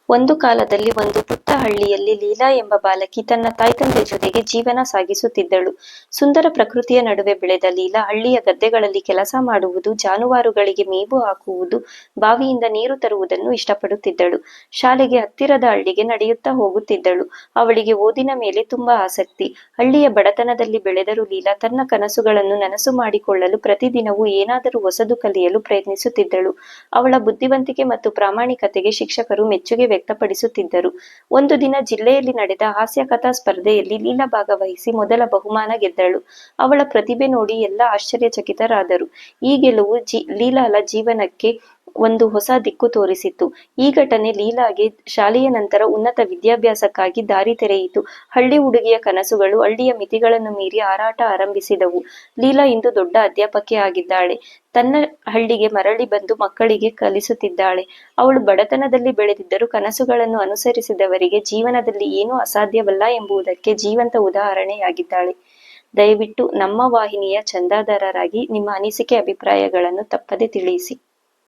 ಒಂದು ಕಾಲದಲ್ಲಿ ಒಂದು ಪುಟ್ಟ ಹಳ್ಳಿಯಲ್ಲಿ ಲೀಲಾ ಎಂಬ ಬಾಲಕಿ ತನ್ನ ತಾಯ್ತಂದೆ ಜೊತೆಗೆ ಜೀವನ ಸಾಗಿಸುತ್ತಿದ್ದಳು. ಸುಂದರ ಪ್ರಕೃತಿಯ ನಡುವೆ ಬೆಳೆದ ಲೀಲಾ ಹಳ್ಳಿಯ ಗದ್ದೆಗಳಲ್ಲಿ ಕೆಲಸ ಮಾಡುವುದು, ಜಾನುವಾರುಗಳಿಗೆ ಮೇವು ಹಾಕುವುದು, ಬಾವಿಯಿಂದ ನೀರು ತರುವುದನ್ನು ಇಷ್ಟಪಡುತ್ತಿದ್ದಳು. ಶಾಲೆಗೆ ಹತ್ತಿರದ ಹಳ್ಳಿಗೆ ನಡೆಯುತ್ತಾ ಹೋಗುತ್ತಿದ್ದಳು. ಅವಳಿಗೆ ಓದಿನ ಮೇಲೆ ತುಂಬಾ ಆಸಕ್ತಿ. ಹಳ್ಳಿಯ ಬಡತನದಲ್ಲಿ ಬೆಳೆದರೂ ಲೀಲಾ ತನ್ನ ಕನಸುಗಳನ್ನು ನನಸು ಮಾಡಿಕೊಳ್ಳಲು ಪ್ರತಿದಿನವೂ ಏನಾದರೂ ಹೊಸದು ಕಲಿಯಲು ಪ್ರಯತ್ನಿಸುತ್ತಿದ್ದಳು. ಅವಳ ಬುದ್ಧಿವಂತಿಕೆ ಮತ್ತು ಪ್ರಾಮಾಣಿಕತೆಗೆ ಶಿಕ್ಷಕರು ಮೆಚ್ಚುಗೆ ವ್ಯಕ್ತಪಡಿಸುತ್ತಿದ್ದರು. ಒಂದು ದಿನ ಜಿಲ್ಲೆಯಲ್ಲಿ ನಡೆದ ಹಾಸ್ಯ ಕಥಾ ಸ್ಪರ್ಧೆಯಲ್ಲಿ ಲೀಲಾ ಭಾಗವಹಿಸಿ ಮೊದಲ ಬಹುಮಾನ ಗೆದ್ದಳು. ಅವಳ ಪ್ರತಿಭೆ ನೋಡಿ ಎಲ್ಲ ಆಶ್ಚರ್ಯಚಕಿತರಾದರು. ಈ ಗೆಲುವು ಲೀಲಾಳ ಜೀವನಕ್ಕೆ ಒಂದು ಹೊಸ ದಿಕ್ಕು ತೋರಿಸಿತ್ತು. ಈ ಘಟನೆ ಲೀಲಾಗೆ ಶಾಲೆಯ ನಂತರ ಉನ್ನತ ವಿದ್ಯಾಭ್ಯಾಸಕ್ಕಾಗಿ ದಾರಿ ತೆರೆಯಿತು. ಹಳ್ಳಿ ಹುಡುಗಿಯ ಕನಸುಗಳು ಹಳ್ಳಿಯ ಮಿತಿಗಳನ್ನು ಮೀರಿ ಹಾರಾಟ ಆರಂಭಿಸಿದವು. ಲೀಲಾ ಇಂದು ದೊಡ್ಡ ಅಧ್ಯಾಪಕಿ ಆಗಿದ್ದಾಳೆ. ತನ್ನ ಹಳ್ಳಿಗೆ ಮರಳಿ ಬಂದು ಮಕ್ಕಳಿಗೆ ಕಲಿಸುತ್ತಿದ್ದಾಳೆ. ಅವಳು ಬಡತನದಲ್ಲಿ ಬೆಳೆದಿದ್ದರೂ ಕನಸುಗಳನ್ನು ಅನುಸರಿಸಿದವರಿಗೆ ಜೀವನದಲ್ಲಿ ಏನೂ ಅಸಾಧ್ಯವಲ್ಲ ಎಂಬುದಕ್ಕೆ ಜೀವಂತ ಉದಾಹರಣೆಯಾಗಿದ್ದಾಳೆ. ದಯವಿಟ್ಟು ನಮ್ಮ ವಾಹಿನಿಯ ಚಂದಾದಾರರಾಗಿ ನಿಮ್ಮ ಅನಿಸಿಕೆ ಅಭಿಪ್ರಾಯಗಳನ್ನು ತಪ್ಪದೆ ತಿಳಿಸಿ.